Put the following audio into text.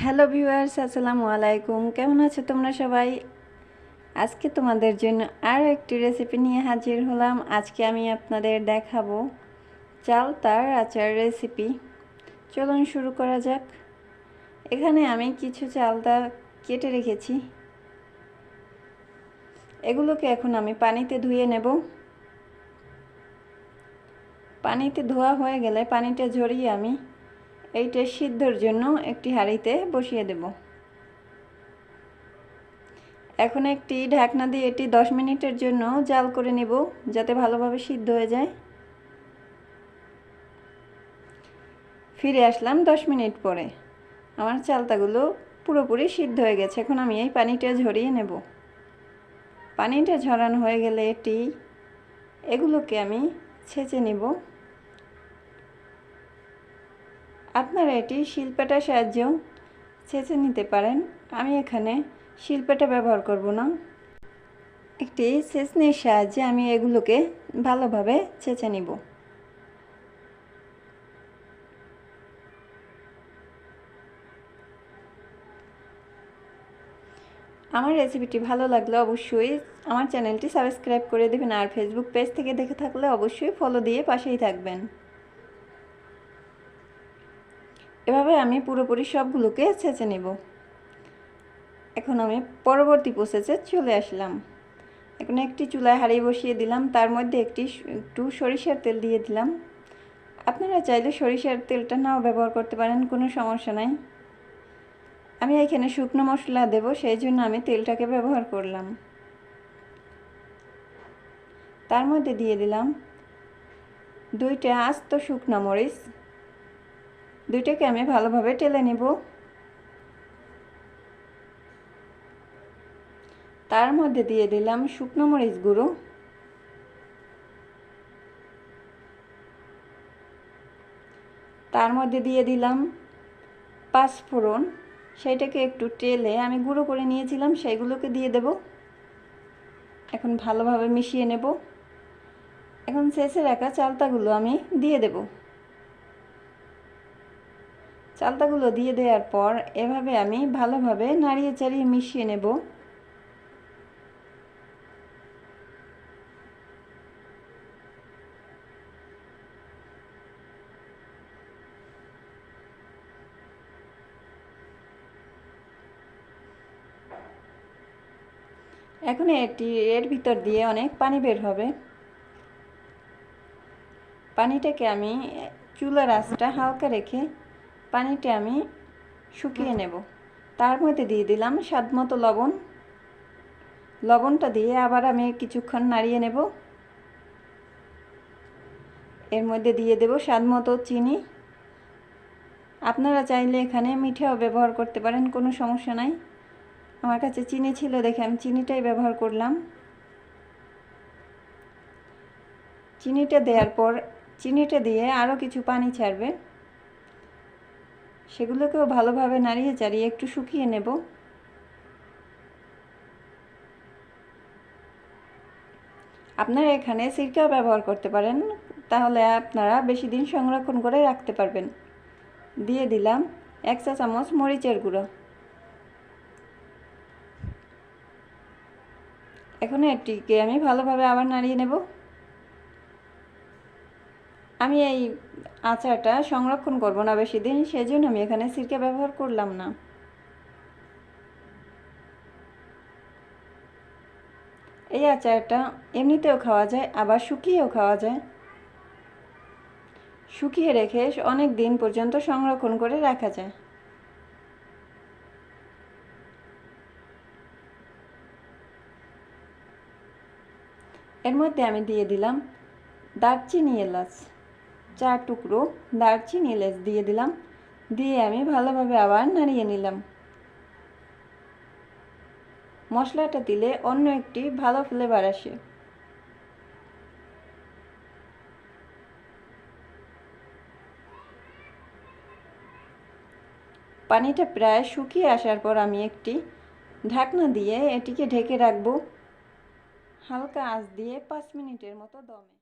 Hello viewers, আসসালামু আলাইকুম। কেমন আছো তোমরা সবাই? আজকে তোমাদের জন্য আরও একটি রেসিপি নিয়ে হাজির হলাম। আজকে আমি আপনাদের দেখাবো চালতার আচার রেসিপি। চলুন শুরু করা যাক। এখানে আমি কিছু চালতা কেটে রেখেছি, এগুলোকে এখন আমি পানিতে ধুয়ে নেব। পানিতে ধোয়া হয়ে গেলে পানিটা ঝরিয়ে আমি এইটা সিদ্ধর জন্য একটি হাঁড়িতে বসিয়ে দেব। এখন একটি ঢাকনা দিয়ে এটি 10 মিনিটের জন্য জাল করে নেব, যাতে ভালোভাবে সিদ্ধ হয়ে যায়। ফিরে আসলাম 10 মিনিট পরে। আমার চালতাগুলো পুরোপুরি সিদ্ধ হয়ে গেছে। এখন আমি এই পানিটা ঝরিয়ে নেব। পানিটা ঝরানো হয়ে গেলে এগুলোকে আমি ছেঁচে নেব। আপনারা এটি শিলপাটার সাহায্যেও ছেঁচে নিতে পারেন। আমি এখানে শিলপাটা ব্যবহার করব না, একটি ছেঁচনির সাহায্যে আমি এগুলোকে ভালোভাবে ছেঁচে নিব। আমার রেসিপিটি ভালো লাগলে অবশ্যই আমার চ্যানেলটি সাবস্ক্রাইব করে দেবেন, আর ফেসবুক পেজ থেকে দেখে থাকলে অবশ্যই ফলো দিয়ে পাশেই থাকবেন। এভাবে আমি পুরোপুরি সবগুলোকে ছেঁচে নেব। এখন আমি পরবর্তী প্রসেসে চলে আসলাম। এখন একটি চুলায় হাঁড়ি বসিয়ে দিলাম, তার মধ্যে একটু সরিষার তেল দিয়ে দিলাম। আপনারা চাইলে সরিষার তেলটা নাও ব্যবহার করতে পারেন, কোনো সমস্যা নাই। আমি এখানে শুকনো মশলা দেব, সেই জন্য আমি তেলটাকে ব্যবহার করলাম। তার মধ্যে দিয়ে দিলাম 2টা আস্ত শুকনো মরিচ, দুইটাকে আমি ভালোভাবে টেলে নেব। তার মধ্যে দিয়ে দিলাম শুকনো মরিচ গুঁড়ো, তার মধ্যে দিয়ে দিলাম 5 ফোড়ন, সেইটাকে একটু টেলে আমি গুঁড়ো করে নিয়েছিলাম, সেইগুলোকে দিয়ে দেব। এখন ভালোভাবে মিশিয়ে নেব। এখন ছেঁচে রাখা চালতাগুলো আমি দিয়ে দেব। চালতাগুলো দিয়ে দেওয়ার পর এভাবে আমি ভালোভাবে নাড়িয়ে চাড়িয়ে মিশিয়ে নেব। এখন এর ভিতর দিয়ে অনেক পানি বের হবে। পানিটাকে আমি চুলার আঁচটা হালকা রেখে পানিটা আমি শুকিয়ে নেব। তার মধ্যে দিয়ে দিলাম স্বাদমতো লবণ। লবণটা দিয়ে আবার আমি কিছুক্ষণ নাড়িয়ে নেব। এর মধ্যে দিয়ে দেব স্বাদমতো চিনি। আপনারা চাইলে এখানে মিঠাও ব্যবহার করতে পারেন, কোনো সমস্যা নাই। আমার কাছে চিনি ছিল দেখে আমি চিনিটাই ব্যবহার করলাম। চিনিটা দেওয়ার পর চিনিটা দিয়ে আরও কিছু পানি ছাড়বে, সেগুলোকেও ভালোভাবে নাড়িয়ে চাড়িয়ে একটু শুকিয়ে নেব। আপনারা এখানে সিরকাও ব্যবহার করতে পারেন, তাহলে আপনারা বেশি দিন সংরক্ষণ করে রাখতে পারবেন। দিয়ে দিলাম 1 চা চামচ মরিচের গুঁড়ো। এখন এটিকে আমি ভালোভাবে আবার নাড়িয়ে নেব। আমি এই আচারটা সংরক্ষণ করব না বেশি দিন, সেজন্য আমি এখানে সিরকা ব্যবহার করলাম না। এই আচারটা এমনিতেও খাওয়া যায়, আবার শুকিয়েও খাওয়া যায়। শুকিয়ে রেখে অনেক দিন পর্যন্ত সংরক্ষণ করে রাখা যায়। এর মধ্যে আমি দিয়ে দিলাম দারচিনি এলাচ, 4 টুকরো দারচিনি এলাচ দিয়ে দিলাম। দিয়ে আমি ভালোভাবে আবার নাড়িয়ে নিলাম। মশলাটা দিলে অন্য একটি ভালো ফ্লেভার আসে। পানিটা প্রায় শুকিয়ে আসার পর আমি একটি ঢাকনা দিয়ে এটিকে ঢেকে রাখবো, হালকা আঁচ দিয়ে 5 মিনিটের মতো দমে।